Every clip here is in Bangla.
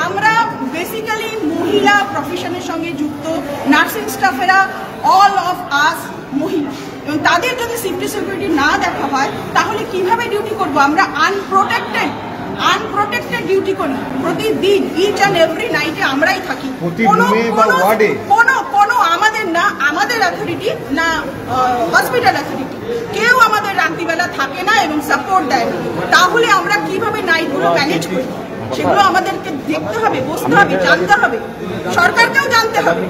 আমরা বেসিক্যালি মহিলা প্রফেশনের সঙ্গে যুক্ত নার্সিং স্টাফেরা অল অফ আস মহিলা এবং তাদের যদি সেফটি সিকিউরিটি না দেখা হয় তাহলে কিভাবে ডিউটি করব? আমরা আনপ্রোটেক্টেড ডিউটি করি প্রতিদিন, ইচ অ্যান্ড এভরি নাইটে আমরাই থাকি। কোনো আমাদের না আমাদের অথরিটি না হসপিটাল অথরিটি কেউ আমাদের রাত্রিবেলা থাকে না এবং সাপোর্ট দেয় না। তাহলে আমরা কিভাবে নাইটগুলো ম্যানেজ করি সেগুলো আমাদেরকে দেখতে হবে, বুঝতে হবে, জানতে হবে, সরকারকেও জানতে হবে।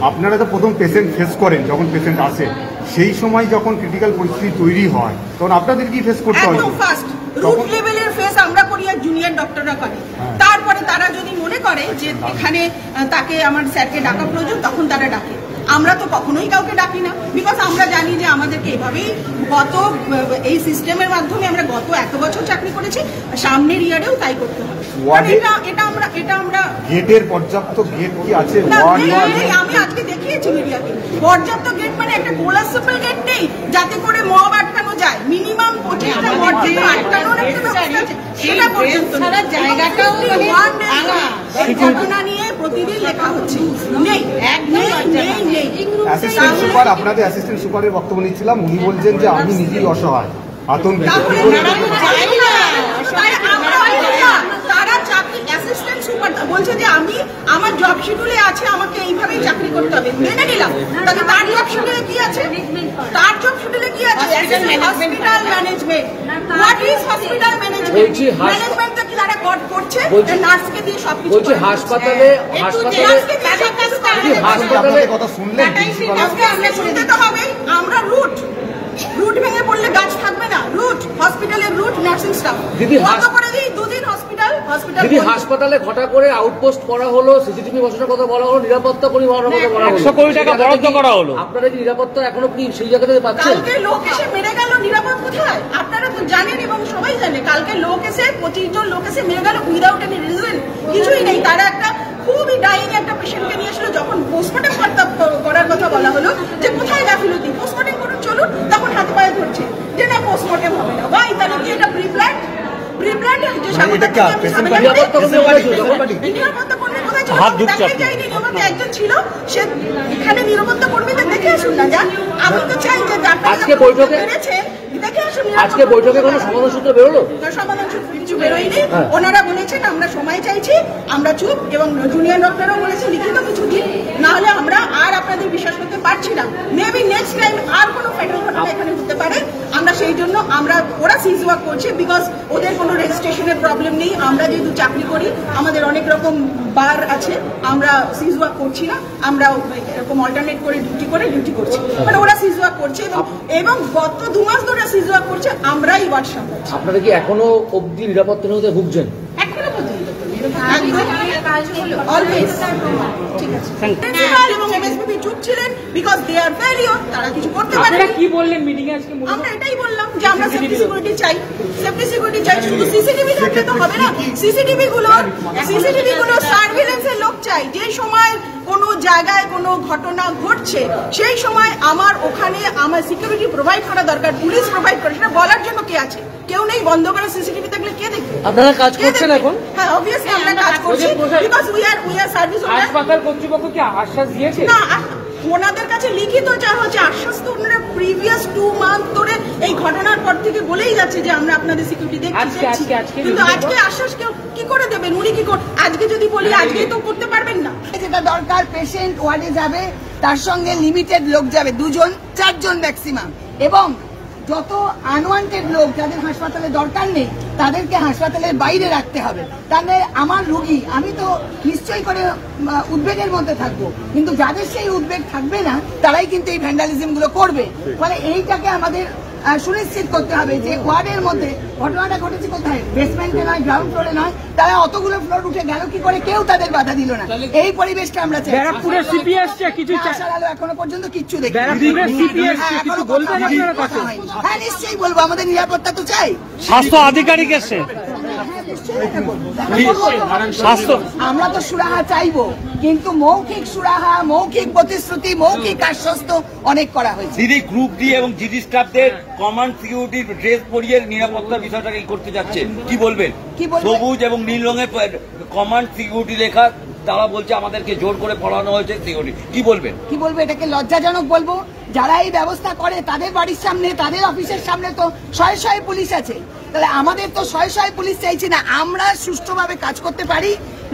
আপনারা তো প্রথম পেশেন্ট ফেস করেন, যখন পেশেন্ট আসে সেই সময় যখন ক্রিটিক্যাল পরিস্থিতি তৈরি হয় তখন আপনাদের কি ফেস করতে হয়? একদম ফার্স্ট রুট লেভেলের ফেস আমরা করি আর জুনিয়র ডক্টররা করে। তারপরে তারা যদি মনে করে যে এখানে তাকে আমার স্যারকে ডাকা প্রয়োজন তখন তারা ডাকে। আমরা তো কখনোই কাউকে ডাকি না, বিকজ আমরা জানি যে আমাদেরকে এভাবেই এই সিস্টেমের মাধ্যমে আমরা গত এত বছর চাকরি করেছি, সামনের ইয়ারেও তাই করতে হবে। এটা আমরা গেটের পর্যাপ্ত গেট কি আছে? আমি আজকে দেখিয়েছি মিডিয়াতে পর্যাপ্ত গেট মানে একটা কোলাপসিবল গেট নেই যাতে করে মব আটকানো যায়। মিনিমাম 25টা মব আটকানোর একটা ব্যবস্থা আছে, সেটা পর্যন্ত জায়গাটাও ঘটনা নিয়ে প্রতিদিন লেখা হচ্ছে নেই। অ্যাসিস্ট্যান্ট সুপার, আপনাদের অ্যাসিস্ট্যান্ট সুপারের বক্তব্য নিচ্ছিলাম, উনি বলছেন যে আমি নিজেই অসহায়, আতঙ্কিত। তারা চাকরি অ্যাসিস্ট্যান্ট সুপার বলছে যে আমি আমার জব শিডিউলে আছে, আমাকে এইভাবেই চাকরি করতে হবে, মেনে নিলাম। তাহলে তার জব শিডিউলে কি আছে? তার জব শিডিউলে কি আছে? Hospital management. What is hospital management? ম্যানেজমেন্টটা কি তারা করছে? নার্সকে দিয়ে সবকিছু বলছে। হাসপাতালে কথা শুনলেন আমরা শুনতে তো হবে। আমরা রুট ভেঙে পড়লে গাছ থাকবে না। রুট হসপিটালের রুট নার্সিং স্টাফ বন্ধ করে দিই, দুদিন হসপিটাল হাসপাতালে ঘটা করে আউটপোস্ট করা হলো, সিসিটিভি বসানোর কথা বলা হলো, নিরাপত্তা পরিমাণের কথা বলা হলো, 100 কোটি টাকা বরাদ্দ করা হলো। আপনারা কি নিরাপত্তা এখনো কি সেই জায়গা থেকে পাচ্ছেন? কালকে লোক এসে মেরে গেল, নিরাপদ কোথায়? আপনারা তো জানেন এবং সবাই জানে কালকে লোক এসে 25 জন লোক এসে মেরে গেল উইদাউট এনি রিজন, কিছুই নেই। তারা একটা খুবই ডাইং একটা পেশেন্টকে নিয়ে আসলো, যখন পোস্টমর্টম করার কথা বলা হলো যে কোথায় গাফিলতি, পোস্টমর্টম করুন চলুন, তখন হাতে পায়ে ধরছে যে না পোস্টমর্টম হবে না। ভাই তাহলে কি এটা প্রিপ্ল্যান্ড যে একজন ছিল সে এখানে নিরাপত্তা কর্মীদের দেখে আসুন না যান। আমি তো চাই যে আজকে বৈঠকে কোনো সমাধান সূত্র বেরোলো? সমাধান সূত্র কিছু বেরোয়নি। ওনারা বলেছেন আমরা সময় চাইছি, আমরা চুপ, এবং জুনিয়র ডক্টরও বলেছে লিখিত কিছু দিন, না হলে আমরা আর আপনাদের বিশ্বাস করতে পারছি না। মেবি নেক্সট টাইম আর কোনো ফেডারেল ঘটনা এখানে হতে পারে। আমরা সেই জন্য ওরা সিজ ওয়ার্ক করছে, বিকজ ওদের কোনো রেজিস্ট্রেশনের প্রবলেম নেই। আমরা যেহেতু চাকরি করি আমাদের অনেক রকম বার আছে, আমরা সিজ ওয়ার্ক করছি না, আমরা এরকম অল্টারনেট করে ডিউটি করছি। মানে ওরা সিজ ওয়ার্ক করছে এবং গত 2 মাস ধরে সিজ ওয়ার্ক করছে, আমরাই ওয়ার্ড সামলাচ্ছি। আপনারা কি এখনো অব্দি নিরাপত্তাহীনতায় ভুগছেন? এখনো পর্যন্ত অলওয়েজ ঠিক আছে। প্রিন্সিপাল এবং এমএসপিপি চুপ ছিলেন বিকজ দে আর ফেলিওর, তারা কিছু করতে পারে না। কি বললেন মিটিং এ আজকে? আমরা এটাই বললাম যে আমরা সেফটি সিকিউরিটি চাই। শুধু সিসিটিভি থাকলে তো হবে না। সিসিটিভি গুলো সার্ভিলেন্সের লোক চাই। যে সময় কোনো জায়গায় কোনো ঘটনা ঘটছে সেই সময় আমার ওখানে আমার সিকিউরিটি প্রোভাইড করা দরকার, পুলিশ প্রোভাইড করে, সেটা বলার জন্য কে আছে? কেউ নেই। বন্ধ করে সিসিটিভি থাকলে কে দেখবে? আপনারা কাজ করছেন এখন? হ্যাঁ, অবভিয়াসলি আমরা কাজ করছি বিকজ উই আর সার্ভিস। হাসপাতাল কর্তৃপক্ষ কি আশ্বাস দিয়েছে? না, ওনাদের কাছে লিখিত চাওয়া হচ্ছে আশ্বাস। তো ওনারা প্রিভিয়াস 2 মান্থ ধরে এই ঘটনার পর থেকে বলেই যাচ্ছে যে আমরা আপনাদের সিকিউরিটি দেখছি, কিন্তু আজকে আশ্বাস কেউ কি করে দেবেন? উনি কি আজকে যদি বলি আজকেই তো করতে পারবেন না। যেটা দরকার, পেশেন্ট ওয়ার্ডে যাবে, তার সঙ্গে লিমিটেড লোক যাবে, 2 জন 4 জন ম্যাক্সিমাম, এবং যত আনওয়ান্টেড লোক যাদের হাসপাতালে দরকার নেই তাদেরকে হাসপাতালের বাইরে রাখতে হবে। তাহলে আমার রোগী, আমি তো নিশ্চয়ই করে উদ্বেগের মধ্যে থাকবো, কিন্তু যাদের সেই উদ্বেগ থাকবে না তারাই কিন্তু এই ভ্যান্ডালিজম গুলো করবে। ফলে এইটাকে আমাদের সুনিশ্চিত করতে হবে যে ওয়ার্ডের মধ্যে ঘটনাটা ঘটেছে কোথায়, বেসমেন্টে নয়, গ্রাউন্ড ফ্লোরে নয়, তারা অতগুলো ফ্লোর উঠে গেল কি করে, কেউ তাদের বাধা দিল না। এই পরিবেশটা আমরা চাই। ব্যারাকপুরের সিপি আসছে, কিছু এখনো পর্যন্ত কিচ্ছু দেখি। বলবেন আপনারা কথা? হ্যাঁ, নিশ্চয়ই বলবো, আমাদের নিরাপত্তা তো চাই। স্বাস্থ্য আধিকারিক এসে হ্যাঁ, নিশ্চয়ই এটা করবো। স্বাস্থ্য আমরা তো সুরাহা চাইবো, কিন্তু মৌখিক সুরাহা, মৌখিক প্রতিশ্রুতি, মৌখিক আশ্বস্ত অনেক করা হয়েছে। দিদি গ্রুপ ডি এবং জিডি স্টাফদের কমান্ড সিকিউরিটি ড্রেস পরিয়ে নিরাপত্তার বিষয়টাকে করতে যাচ্ছে, কি বলবেন? সবুজ এবং নীল রঙের কমান্ড সিকিউরিটি লেখা, তারা বলছে আমাদেরকে জোর করে পড়ানো হয়েছে সিকিউরিটি, কি বলবেন? কি বলবো, এটাকে লজ্জাজনক বলবো। যারা এই ব্যবস্থা করে তাদের বাড়ির সামনে, তাদের অফিসের সামনে তো শয়ে শয়ে পুলিশ আছে, তাহলে আমাদের তো শয়ে শয়ে পুলিশ চাইছি না। আমরা সুষ্ঠুভাবে কাজ করতে পারি,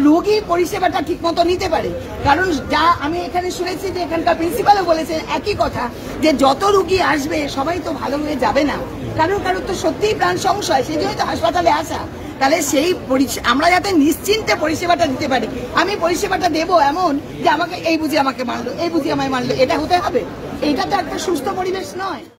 রোগী পরিষেবাটা ঠিক মতো নিতে পারে। কারণ যা আমি এখানে শুনেছি যে এখানকার প্রিন্সিপালও বলেছেন একই কথা, যে যত রোগী আসবে সবাই তো ভালো হয়ে যাবে না, কারোর তো সত্যিই প্রাণ সংশয়, সেই জন্যই তো হাসপাতালে আসা। তাহলে সেই আমরা যাতে নিশ্চিন্তে পরিষেবাটা দিতে পারি, আমি পরিষেবাটা দেবো এমন যে আমাকে এই বুঝি আমাকে মারলো, এই বুঝি আমায় মারলো, এটা হতে হবে। এটা তো একটা সুস্থ পরিবেশ নয়।